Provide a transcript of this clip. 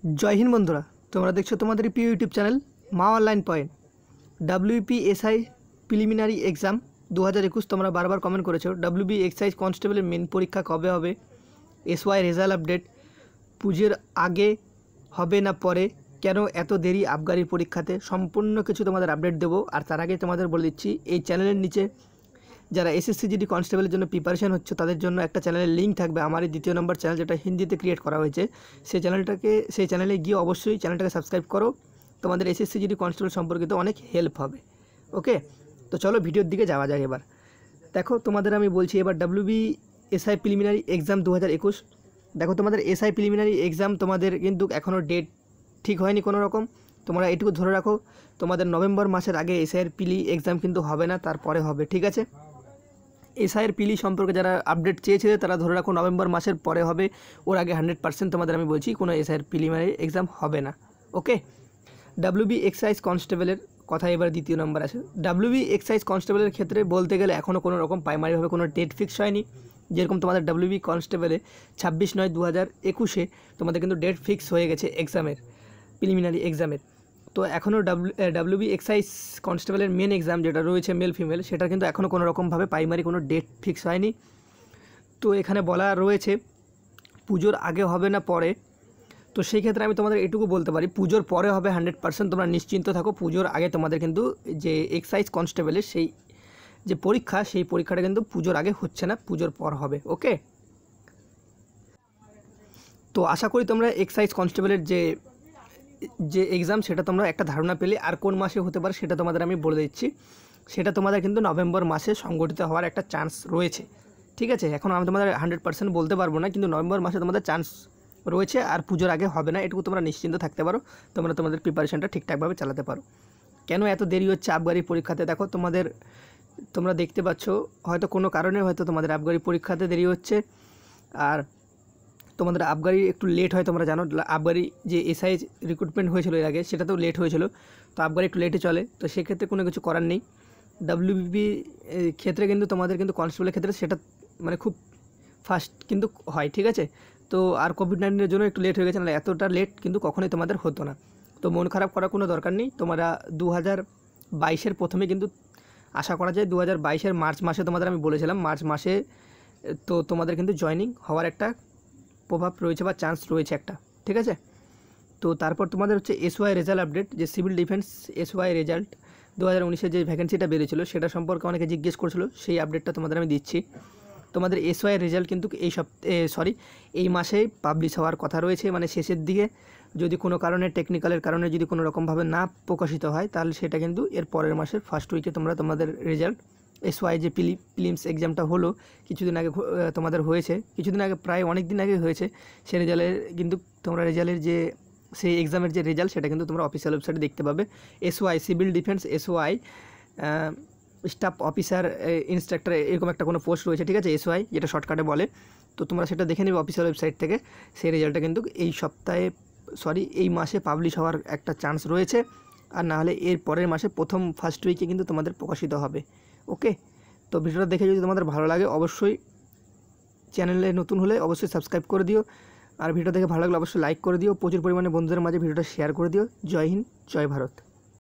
जय हिंद बंधुरा तुम्हारा देखो तुम्हारे प्रिय YouTube channel Maa online point WPSI preliminary exam 2021 तुम्हारा बार बार कमेंट करेছো WP एक्साइज कन्स्टेबल मेन परीक्षा कबे होबे SY रेजाल्ट अपडेट पुजोर आगे होबे ना परे केन एत देरी आबगारी परीक्षाते सम्पूर्ण किछु तुम्हादेर अपडेट देबो और तार आगे तुम्हादेर बोले दिচ্ছি এই চ্যানেলের নিচে যারা SSC জিডি কনস্টেবলের জন্য প্রিপারেশন হচ্ছে তাদের জন্য একটা চ্যানেলের লিঙ্ক থাকবে আমার এই দ্বিতীয় নম্বর চ্যানেল যেটা হিন্দিতে ক্রিয়েট করা হয়েছে সেই চ্যানেলে গিয়ে অবশ্যই চ্যানেলটাকে সাবস্ক্রাইব করো তোমাদের SSC জিডি কনস্টেবল সম্পর্কিত অনেক হেল্প হবে। ওকে, তো চলো ভিডিওর দিকে যাওয়া যাক। এবার দেখো তোমাদের আমি বলছি এবার WPSI প্রিলিমিনারি এক্সাম 2021। দেখো তোমাদের SI প্রিলিমিনারি এক্সাম তোমাদের কিন্তু এখনও ডেট ঠিক হয়নি কোনো রকম। তোমরা এটুকু ধরে রাখো তোমাদের নভেম্বর মাসের আগে SI এর পিলি এক্সাম কিন্তু হবে না, তারপরে হবে, ঠিক আছে। SI এর পিলি সম্পর্কে যারা আপডেট চেয়েছিলে তারা ধরে রাখো নভেম্বর মাসের পরে হবে, ওর আগে 100% তোমাদের আমি বলছি কোনো SI এর প্রিলিমিনারি এক্সাম হবে না। ওকে, WP এক্সাইজ কনস্টেবলের কথা এবার দ্বিতীয় নম্বর আছে। WP এক্সাইজ কনস্টেবলের ক্ষেত্রে বলতে গেলে এখনও কোনো রকম প্রাইমারিভাবে কোনো ডেট ফিক্স হয়নি। যেরকম তোমাদের WP কনস্টেবলে 26/9/2021 তোমাদের কিন্তু ডেট ফিক্স হয়ে গেছে এক্সামের, প্রিলিমিনারি এক্সামের। তো এখনও WP এক্সাইজ কনস্টেবলের মেন এক্সাম যেটা রয়েছে মেল ফিমেল সেটা কিন্তু এখনও কোনো রকমভাবে প্রাইমারি কোনো ডেট ফিক্স হয়নি। তো এখানে বলা রয়েছে পুজোর আগে হবে না পরে। তো সেই ক্ষেত্রে আমি তোমাদের এটুকু বলতে পারি পুজোর পরে হবে 100%, তোমরা নিশ্চিন্ত থাকো। পুজোর আগে তোমাদের কিন্তু যে এক্সাইজ কনস্টেবলের সেই যে পরীক্ষা সেই পরীক্ষাটা কিন্তু পুজোর আগে হচ্ছে না, পুজোর পর হবে। ওকে, তো আশা করি তোমরা এক্সাইজ কনস্টেবলের যে এক্সাম সেটা তোমরা একটা ধারণা পেলে। আর কোন মাসে হতে পারে সেটা তোমাদের আমি বলে দিচ্ছি, সেটা তোমাদের কিন্তু নভেম্বর মাসে সংগঠিত হওয়ার একটা চান্স রয়েছে, ঠিক আছে। এখন আমি তোমাদের 100% বলতে পারবো না, কিন্তু নভেম্বর মাসে তোমাদের চান্স রয়েছে আর পুজোর আগে হবে না, এটুকু তোমরা নিশ্চিন্ত থাকতে পারো। তোমরা তোমাদের প্রিপারেশনটা ঠিকঠাকভাবে চালাতে পারো। কেন এত দেরি হচ্ছে আবগারি পরীক্ষাতে? দেখো তোমরা দেখতে পাচ্ছ হয়তো কোনো কারণে হয়তো তোমাদের আবগারি পরীক্ষাতে দেরি হচ্ছে, আর তোমাদের আবগারি একটু লেট হয়। তোমরা জানো আবগারি যে SI রিক্রুটমেন্ট হয়েছিল এর আগে সেটাতেও লেট হয়েছিল, তো আবগারি একটু লেটে চলে। তো সেক্ষেত্রে কোনো কিছু করার নেই। WP ক্ষেত্রে কিন্তু তোমাদের কিন্তু কনস্টেবলের ক্ষেত্রে সেটা মানে খুব ফাস্ট কিন্তু হয়, ঠিক আছে। তো আর কোভিড-19 জন্য একটু লেট হয়ে গেছে, না এতটা লেট কিন্তু কখনোই তোমাদের হতো না। তো মন খারাপ করার কোনো দরকার নেই। তোমরা 2022-এর প্রথমে কিন্তু আশা করা যায় 2022-এর মার্চ মাসে তোমাদের আমি বলেছিলাম মার্চ মাসে তো তোমাদের কিন্তু জয়েনিং হওয়ার একটা প্রভাব রয়েছে বা চান্স রয়েছে একটা, ঠিক আছে। তো তারপর তোমাদের হচ্ছে SY রেজাল্ট আপডেট, যে সিভিল ডিফেন্স SY রেজাল্ট 2019-এর যে ভ্যাকেন্সিটা বেরিয়েছিল সেটা সম্পর্কে অনেকে জিজ্ঞেস করছিল, সেই আপডেটটা তোমাদের আমি দিচ্ছি। তোমাদের SY রেজাল্ট কিন্তু এই মাসেই পাবলিশ হওয়ার কথা রয়েছে, মানে শেষের দিকে। যদি কোনো কারণে টেকনিক্যালের কারণে যদি কোনো রকমভাবে প্রকাশিত হয় তাহলে সেটা কিন্তু এর পরের মাসের ফার্স্ট উইকে তোমরা তোমাদের রেজাল্ট SY যে প্রিলিমস এক্সামটা হলো কিছুদিন আগে তোমাদের হয়েছে, কিছুদিন আগে প্রায় অনেক দিন আগে হয়েছে, সেই রেজাল্টের কিন্তু তোমরা রেজাল্টের যে সেই এক্সামের যে রেজাল্ট সেটা কিন্তু তোমরা অফিসিয়াল ওয়েবসাইটে দেখতে পাবে। SY civil defence SY staff officer instructor এরকম একটা কোনো পোস্ট রয়েছে, ঠিক আছে, SY যেটা শর্টকাটে বলে। তো তোমরা সেটা দেখে নেবে অফিসিয়াল ওয়েবসাইট থেকে। সেই রেজাল্টটা কিন্তু এই মাসে পাবলিশ হওয়ার একটা চান্স রয়েছে, আর না হলে এর পরের মাসে ফার্স্ট উইকে কিন্তু তোমাদের প্রকাশিত হবে। ওকে, তো ভিডিওটা দেখে যদি তোমাদের ভালো লাগে অবশ্যই চ্যানেলে নতুন হলে অবশ্যই সাবস্ক্রাইব করে দিও, আর ভিডিও দেখে ভালো লাগলে অবশ্যই লাইক করে দিও, প্রচুর পরিমাণে বন্ধুদের মাঝে ভিডিওটা শেয়ার করে দিও। জয় হিন্দ, জয় ভারত।